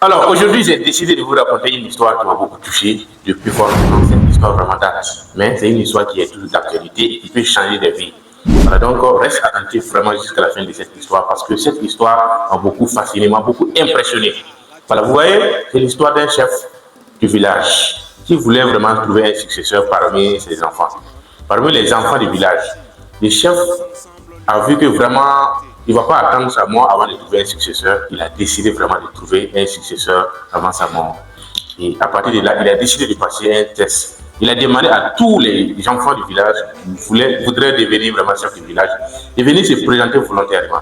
Alors, aujourd'hui, j'ai décidé de vous raconter une histoire qui m'a beaucoup touché depuis fort longtemps. C'est une histoire vraiment date, mais c'est une histoire qui est toujours d'actualité et qui peut changer des vies. Voilà, donc, reste attentif vraiment jusqu'à la fin de cette histoire parce que cette histoire m'a beaucoup fasciné, m'a beaucoup impressionné. Voilà, vous voyez, c'est l'histoire d'un chef du village qui voulait vraiment trouver un successeur parmi ses enfants. Parmi les enfants du village, le chef a vu que vraiment, il ne va pas attendre sa mort avant de trouver un successeur. Il a décidé vraiment de trouver un successeur avant sa mort. Et à partir de là, il a décidé de passer un test. Il a demandé à tous les enfants du village qui voudraient devenir vraiment chef du village de venir se présenter volontairement.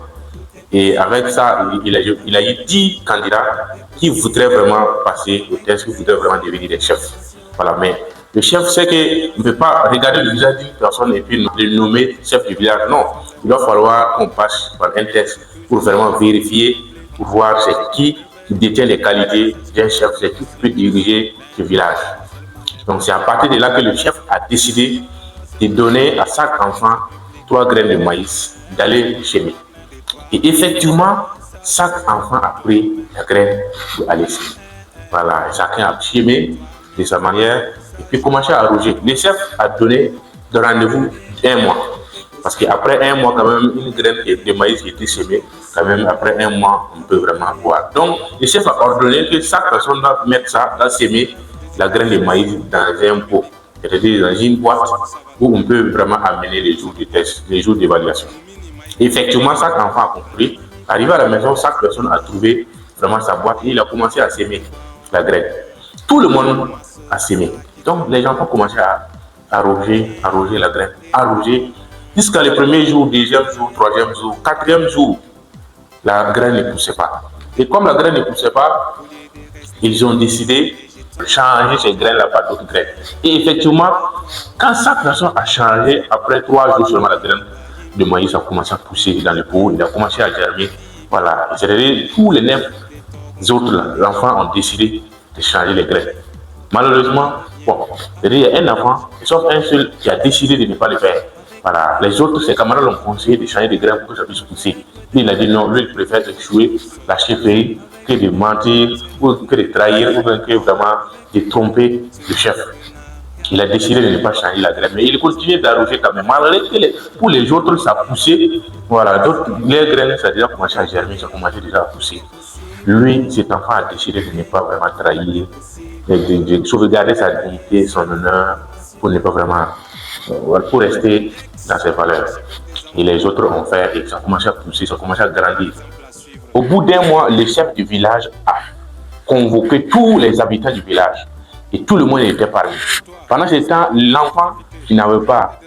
Et avec ça, il a eu 10 candidats qui voudraient vraiment passer le test, qui voudraient vraiment devenir des chefs. Voilà, mais le chef sait qu'il ne peut pas regarder le visage d'une personne et puis le nommer chef du village. Non, il va falloir qu'on passe par un test pour vraiment vérifier, pour voir c'est qui détient les qualités d'un chef, c'est qui peut diriger ce village. Donc c'est à partir de là que le chef a décidé de donner à chaque enfant 3 graines de maïs, d'aller semer. Et effectivement, chaque enfant a pris la graine pour aller semer. Voilà, chacun a semé de sa manière et puis commencé à arroser. Le chef a donné de rendez-vous un mois. Parce qu'après un mois, quand même, une graine de maïs qui était semée, quand même, après un mois, on peut vraiment voir. Donc, le chef a ordonné que chaque personne doit mettre ça, doit semer la graine de maïs dans un pot, c'est-à-dire dans une boîte où on peut vraiment amener les jours de test, les jours d'évaluation. Effectivement, chaque enfant a compris. Arrivé à la maison, chaque personne a trouvé vraiment sa boîte et il a commencé à semer la graine. Tout le monde a semé. Donc, les enfants ont commencé à arroser la graine, arroser jusqu'à le premier jour, deuxième jour, troisième jour, quatrième jour. La graine ne poussait pas. Et comme la graine ne poussait pas, ils ont décidé de changer ces graines-là par d'autres graines. Et effectivement, quand chaque personne a changé, après 3 jours seulement, la graine de maïs a commencé à pousser dans le pot, il a commencé à germer. Voilà. C'est-à-dire tous les 9 autres, l'enfant ont décidé de changer les graines. Malheureusement, bon, il y a un enfant, sauf un seul, qui a décidé de ne pas le faire. Voilà. Les autres, ses camarades l'ont conseillé de changer de graines pour que ça puisse pousser. Lui, il a dit non, lui, il préfère échouer, la chefferie, que de mentir, ou que de trahir, ou que vraiment de tromper le chef. Il a décidé de ne pas changer la graine, mais il continue d'arroser quand même. Malgré que pour les autres, ça a poussé. Voilà, d'autres, les graines, ça a déjà commencé à germer, ça a commencé déjà à pousser. Lui, cet enfant a décidé de ne pas vraiment trahir, de sauvegarder sa dignité, son honneur, pour ne pas vraiment, pour rester dans ses valeurs. Et les autres ont fait, et ça a commencé à pousser, ça a commencé à grandir. Au bout d'un mois, le chef du village a convoqué tous les habitants du village. Et tout le monde était parmi. Pendant ce temps, l'enfant qui n'avait pas,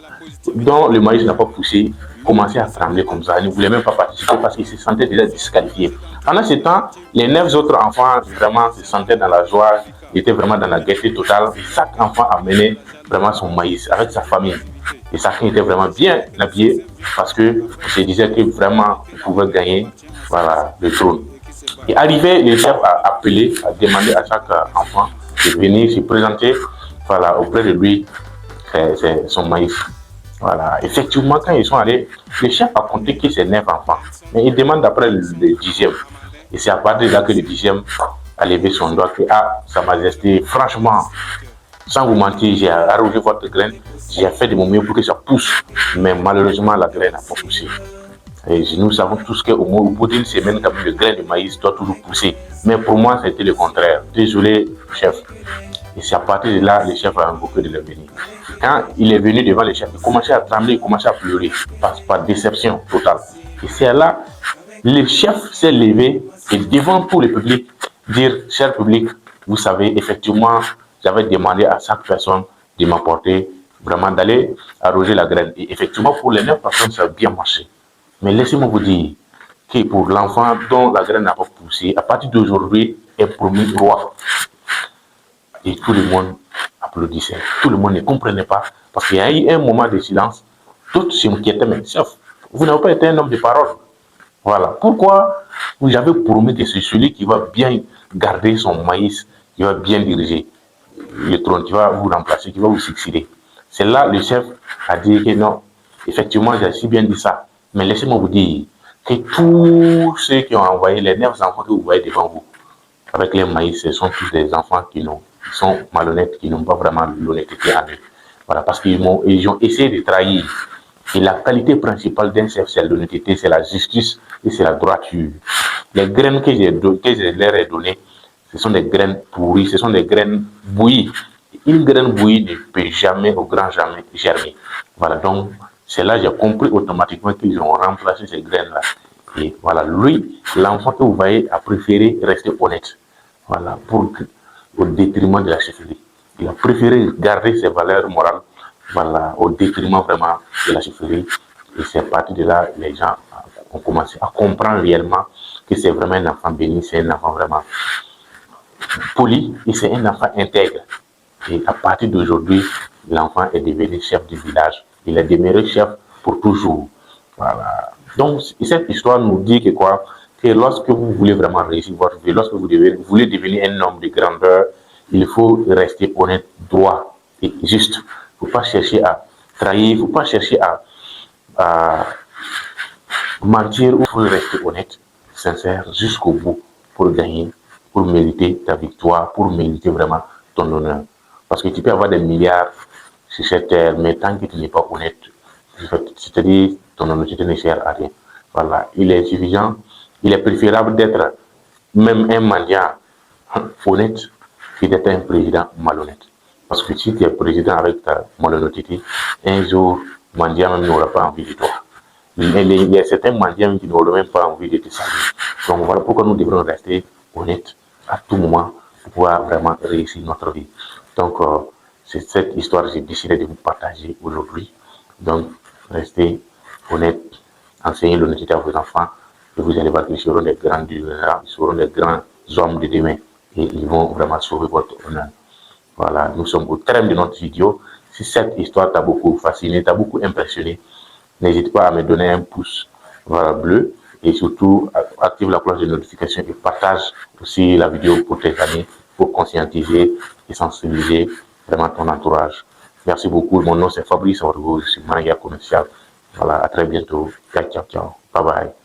dont le maïs n'a pas poussé, commençait à trembler comme ça. Il ne voulait même pas participer parce qu'il se sentait déjà disqualifié. Pendant ce temps, les 9 autres enfants vraiment se sentaient dans la joie, étaient vraiment dans la gaieté totale. Chaque enfant amenait vraiment son maïs avec sa famille. Et chacun était vraiment bien habillé parce que se disait que vraiment il pouvait gagner, voilà, le trône. Et arrivé, le chef a appelé, a demandé à chaque enfant de venir se présenter, voilà, auprès de lui, son maïs. Voilà. Effectivement, quand ils sont allés, le chef a compté que c'est 9 enfants. Mais il demande après le 10e. Et c'est à partir de là que le 10e a levé son doigt que, ah, Sa Majesté, franchement, sans vous mentir, j'ai arrosé votre graine, j'ai fait de mon mieux pour que ça pousse. Mais malheureusement, la graine n'a pas poussé. Et nous savons tous qu'au bout d'une semaine, quand même, le grain de maïs doit toujours pousser. Mais pour moi, c'était le contraire. Désolé, chef. Et c'est à partir de là, le chef a invoqué de le venir. Quand il est venu devant le chef, il commençait à trembler, il commençait à pleurer par déception totale. Et c'est là, le chef s'est levé et devant tout le public, dire, cher public, vous savez, effectivement, j'avais demandé à chaque personne de m'apporter, vraiment d'aller arroser la graine. Et effectivement, pour les 9 personnes, ça a bien marché. Mais laissez-moi vous dire que pour l'enfant dont la graine n'a pas poussé, à partir d'aujourd'hui, est promis roi. Et tout le monde applaudissait. Tout le monde ne comprenait pas. Parce qu'il y a eu un moment de silence. D'autres s'inquiétaient, mais chef, vous n'avez pas été un homme de parole. Voilà. Pourquoi vous avez promis que c'est celui qui va bien garder son maïs, qui va bien diriger le trône, qui va vous remplacer, qui va vous succéder. C'est là le chef a dit que non, effectivement, j'ai si bien dit ça. Mais laissez-moi vous dire que tous ceux qui ont envoyé les 9 enfants que vous voyez devant vous, avec les maïs, ce sont tous des enfants qui sont malhonnêtes, qui n'ont pas vraiment l'honnêteté en eux. Voilà, parce qu'ils ont essayé de trahir. Et la qualité principale d'un chef, c'est l'honnêteté, c'est la justice et c'est la droiture. Les graines que je leur ai données, ce sont des graines pourries, ce sont des graines bouillies. Une graine bouillie ne peut jamais, au grand jamais, germer. Voilà, donc c'est là que j'ai compris automatiquement qu'ils ont remplacé ces graines-là. Et voilà, lui, l'enfant que vous voyez, a préféré rester honnête. Voilà, au détriment de la chefferie. Il a préféré garder ses valeurs morales, voilà, au détriment vraiment de la chefferie. Et c'est parti de là, les gens ont commencé à comprendre réellement que c'est vraiment un enfant béni, c'est un enfant vraiment poli et c'est un enfant intègre. Et à partir d'aujourd'hui, l'enfant est devenu chef du village. Il est demeuré chef pour toujours. Voilà. Donc, cette histoire nous dit que quoi? Que lorsque vous voulez vraiment réussir votre vie, lorsque vous voulez devenir un homme de grandeur, il faut rester honnête, droit et juste. Il ne faut pas chercher à trahir, il ne faut pas chercher à mentir, il faut rester honnête, sincère, jusqu'au bout pour gagner, pour mériter ta victoire, pour mériter vraiment ton honneur. Parce que tu peux avoir des milliards sur cette terre, mais tant que tu n'es pas honnête, c'est-à-dire ton honnêteté ne sert à rien. Voilà, il est suffisant, il est préférable d'être même un mendiant honnête que d'être un président malhonnête. Parce que si tu es président avec ta malhonnêteté, un jour, mendiant même n'aura pas envie de toi. Il y a certains mendiants qui n'auront même pas envie de te saluer. Donc voilà pourquoi nous devrons rester honnêtes à tout moment pour pouvoir vraiment réussir notre vie. Donc c'est cette histoire que j'ai décidé de vous partager aujourd'hui. Donc restez honnêtes, enseignez l'honnêteté à vos enfants et vous allez voir qu'ils seront des grands dirigeants, ils seront des grands hommes de demain et ils vont vraiment sauver votre honneur. Voilà, nous sommes au terme de notre vidéo. Si cette histoire t'a beaucoup fasciné, t'a beaucoup impressionné, n'hésite pas à me donner un pouce bleu et surtout active la cloche de notification et partage aussi la vidéo pour tes amis pour conscientiser et sensibiliser vraiment ton entourage. Merci beaucoup. Mon nom c'est Fabrice, je suis manager commercial. Voilà, à très bientôt. Ciao, ciao, ciao. Bye bye.